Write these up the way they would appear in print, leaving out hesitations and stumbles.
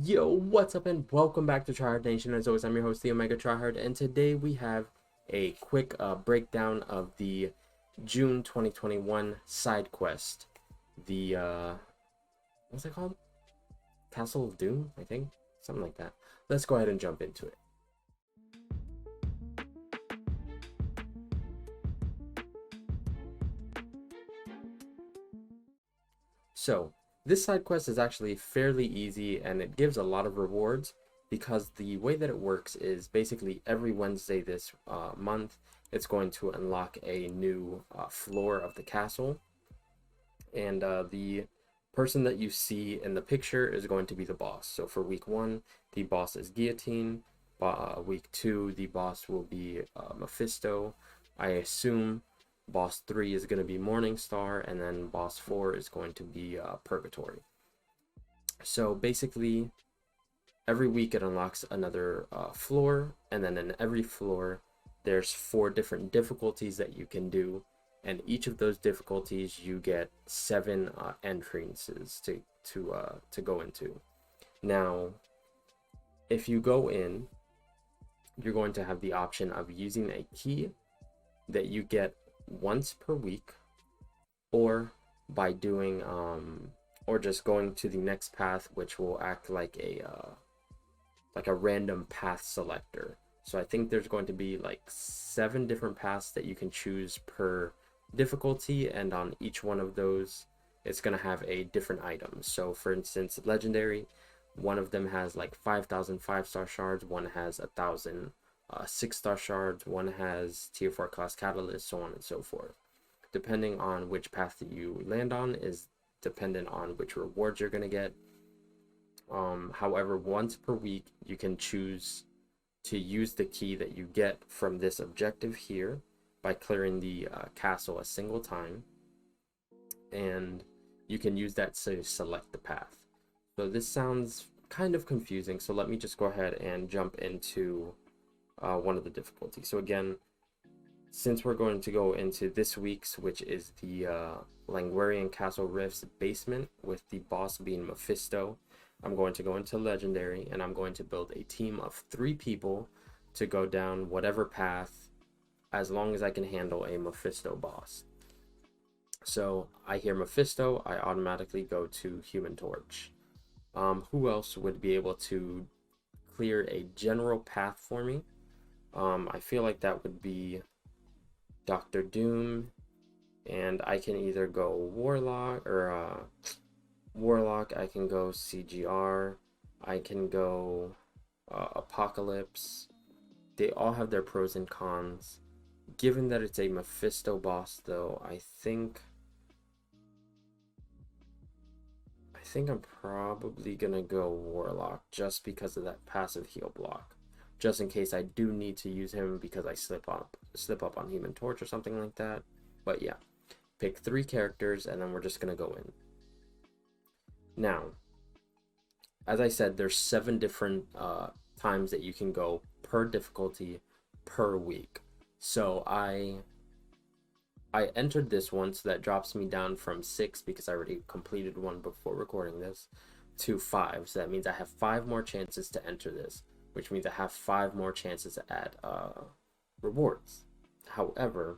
Yo, what's up and welcome back to Tryhard Nation. As always, I'm your host, the Omega Tryhard, and today we have a quick breakdown of the June 2021 side quest. The, what's it called? Castle of Doom, I think? Something like that. Let's go ahead and jump into it. So, this side quest is actually fairly easy and it gives a lot of rewards because the way that it works is basically every Wednesday this month it's going to unlock a new floor of the castle, and the person that you see in the picture is going to be the boss. So for week 1 the boss is Guillotine, week 2 the boss will be Mephisto. I assume boss 3 is going to be Morningstar, and then boss 4 is going to be Purgatory. So basically, every week it unlocks another floor, and then in every floor, there's 4 different difficulties that you can do, and each of those difficulties you get 7 entrances to go into. Now, if you go in, you're going to have the option of using a key that you get once per week, or by doing or just going to the next path, which will act like a random path selector. So I think there's going to be like 7 different paths that you can choose per difficulty, and on each one of those it's going to have a different item. So for instance, legendary, one of them has like 5,000 5-star shards, one has 1,000 6-star shards, one has tier 4 class catalyst, so on and so forth. Depending on which path that you land on is dependent on which rewards you're going to get. However, once per week you can choose to use the key that you get from this objective here by clearing the castle a single time, and you can use that to select the path. So this sounds kind of confusing, so let me just go ahead and jump into one of the difficulties. So again, since we're going to go into this week's, which is the Langwarian Castle Rifts basement with the boss being Mephisto, I'm going to go into legendary, and I'm going to build a team of 3 people to go down whatever path, as long as I can handle a Mephisto boss. So I hear Mephisto, I automatically go to Human Torch. Who else would be able to clear a general path for me? I feel like that would be Dr. Doom, and I can either go Warlock or Warlock, I can go CGR, I can go Apocalypse. They all have their pros and cons. Given that it's a Mephisto boss though, I think I'm probably gonna go Warlock just because of that passive heal block. Just in case I do need to use him because I slip up on Human Torch or something like that. But yeah, pick 3 characters and then we're just gonna go in. Now, as I said, there's 7 different times that you can go per difficulty per week. So I entered this one, so that drops me down from 6, because I already completed one before recording this, to 5. So that means I have 5 more chances to enter this, which means I have 5 more chances to add rewards. However,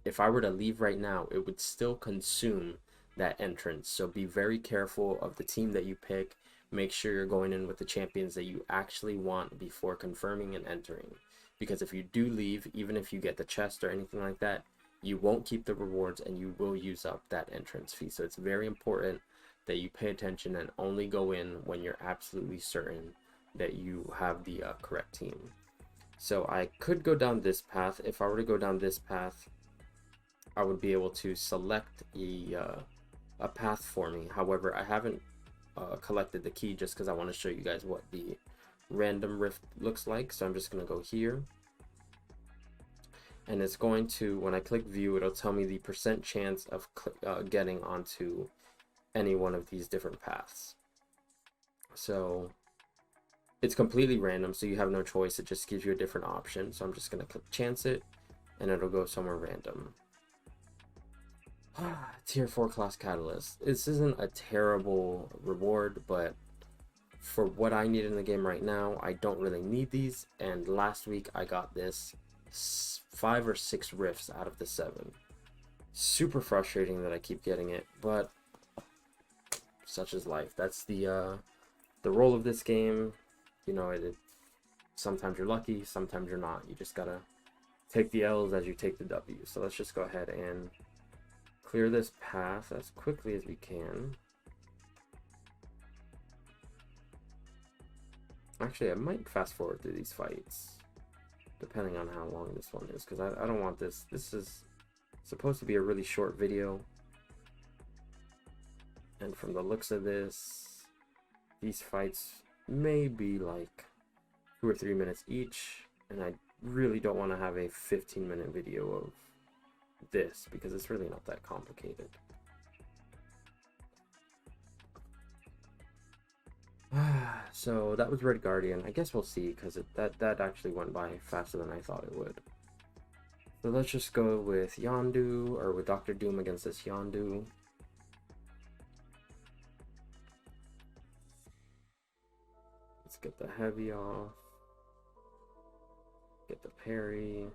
if I were to leave right now, it would still consume that entrance. So be very careful of the team that you pick. Make sure you're going in with the champions that you actually want before confirming and entering. Because if you do leave, even if you get the chest or anything like that, you won't keep the rewards and you will use up that entrance fee. So it's very important that you pay attention and only go in when you're absolutely certain that you have the correct team. So I could go down this path. If I were to go down this path, I would be able to select a path for me. However, I haven't collected the key just because I want to show you guys what the random rift looks like. So I'm just going to go here, and it's going to, when I click view, it'll tell me the percent chance of getting onto any one of these different paths. So it's completely random, so you have no choice. It just gives you a different option. So I'm just going to click chance it, and it'll go somewhere random. Tier 4 class catalyst. This isn't a terrible reward, but for what I need in the game right now, I don't really need these. And last week I got this 5 or 6 rifts out of the 7. Super frustrating that I keep getting it, but such is life. That's the role of this game. You know, sometimes you're lucky, sometimes you're not. You just gotta take the L's as you take the W's. So let's just go ahead and clear this path as quickly as we can. Actually, I might fast forward through these fights, depending on how long this one is, because I don't want this. This is supposed to be a really short video. And from the looks of this, these fights may be like 2 or 3 minutes each, and I really don't want to have a 15-minute video of this because it's really not that complicated. So that was Red Guardian. I guess we'll see, because that actually went by faster than I thought it would. So let's just go with Yondu, or with Dr. Doom against this Yondu. Let's get the heavy off. Get the parry.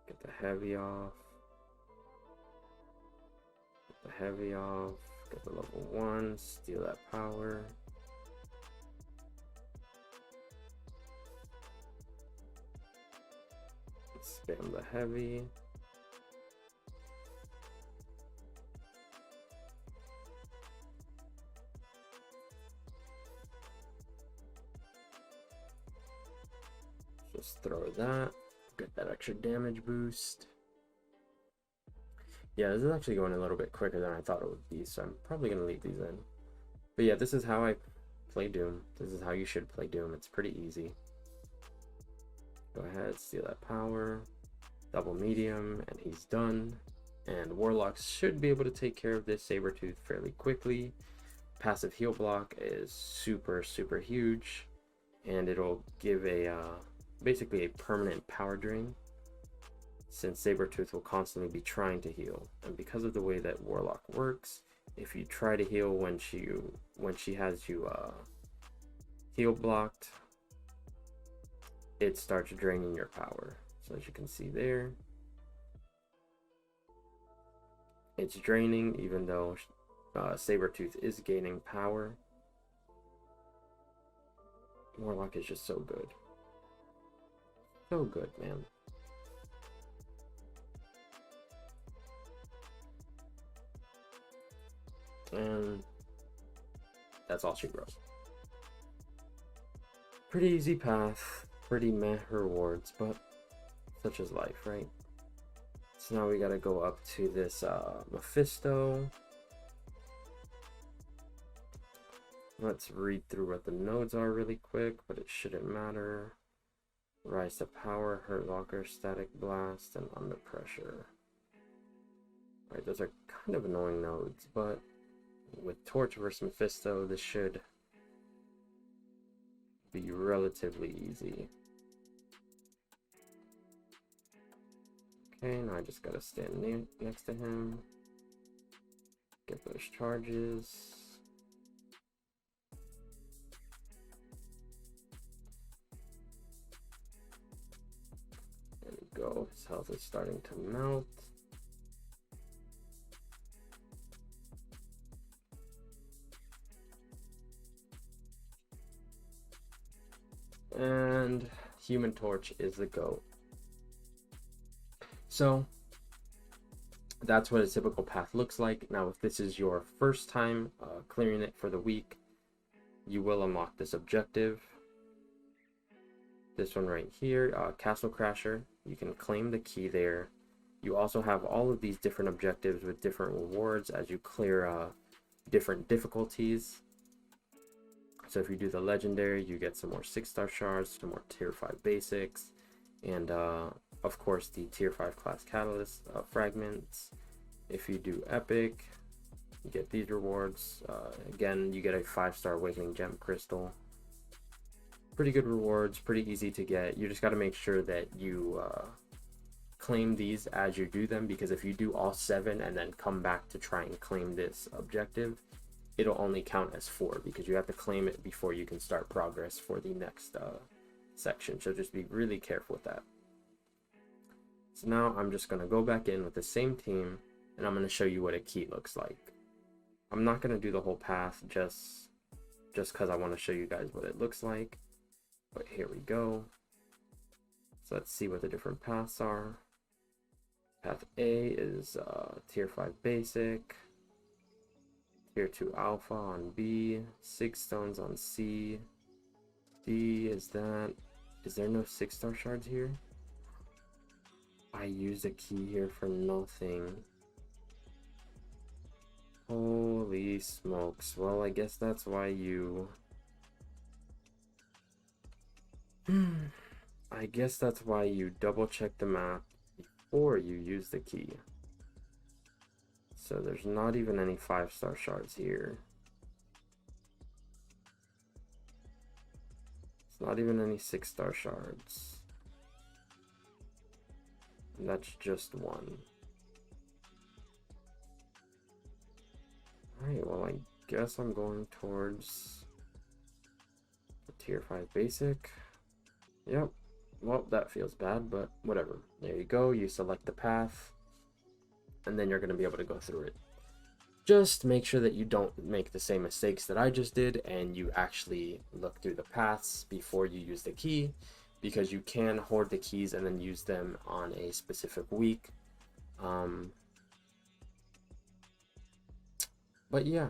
Get the heavy off. Get the heavy off. Get the level 1. Steal that power. Spam the heavy. Just throw that. Get that extra damage boost. Yeah, this is actually going a little bit quicker than I thought it would be, so I'm probably going to leave these in. But yeah, this is how I play Doom. This is how you should play Doom. It's pretty easy. Go ahead, steal that power. Double medium, and he's done. And Warlocks should be able to take care of this Sabretooth fairly quickly. Passive heal block is super, super huge. And it'll give a basically a permanent power drain, since Sabretooth will constantly be trying to heal. And because of the way that Warlock works, if you try to heal when she has you heal blocked, it starts draining your power. So as you can see there, it's draining even though Sabretooth is gaining power. Warlock is just so good. So good, man. And that's all she wrote. Pretty easy path, pretty meh rewards, but such is life, right? So now we gotta go up to this Mephisto. Let's read through what the nodes are really quick, but it shouldn't matter. Rise to power, hurt locker, static blast, and under pressure. Alright, those are kind of annoying nodes, but with Torch versus Mephisto, this should be relatively easy. Okay, now I just gotta stand next to him. Get those charges. There we go. His health is starting to melt. And Human Torch is the GOAT. So that's what a typical path looks like. Now, if this is your first time clearing it for the week, you will unlock this objective. This one right here, Castle Crasher. You can claim the key there. You also have all of these different objectives with different rewards as you clear different difficulties. So if you do the legendary, you get some more 6-star shards, some more tier 5 basics, and of course the tier 5 class catalyst fragments. If you do epic, you get these rewards. Again, you get a 5-star awakening gem crystal. Pretty good rewards, pretty easy to get. You just got to make sure that you claim these as you do them, because if you do all 7 and then come back to try and claim this objective, it'll only count as 4 because you have to claim it before you can start progress for the next section. So just be really careful with that. So now I'm just going to go back in with the same team, and I'm going to show you what a key looks like. I'm not going to do the whole path just because I want to show you guys what it looks like. But here we go. So let's see what the different paths are. Path A is tier 5 basic, tier 2 alpha on B, 6 stones on C. D is that. Is there no 6-star shards here? I used a key here for nothing. Holy smokes. Well, I guess that's why you... I guess that's why you double check the map before you use the key. So there's not even any 5-star shards here. It's not even any 6-star shards. And that's just one. Alright, well, I guess I'm going towards the tier 5 basic. Yep. Well, that feels bad, but whatever. There you go. You select the path, and then you're going to be able to go through it. Just make sure that you don't make the same mistakes that I just did, and you actually look through the paths before you use the key, because you can hoard the keys and then use them on a specific week. But yeah,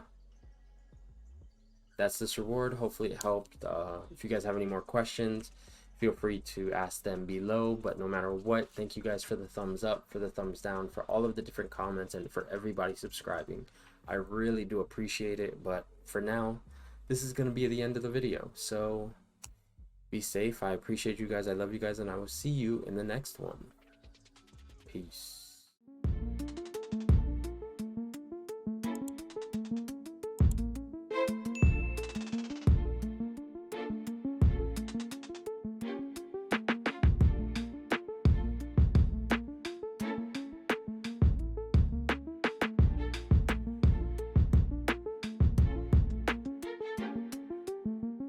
that's this reward. Hopefully it helped. If you guys have any more questions, feel free to ask them below. But no matter what, thank you guys for the thumbs up, for the thumbs down, for all of the different comments, and for everybody subscribing. I really do appreciate it. But for now, this is going to be the end of the video. So be safe. I appreciate you guys. I love you guys, and I will see you in the next one. Peace.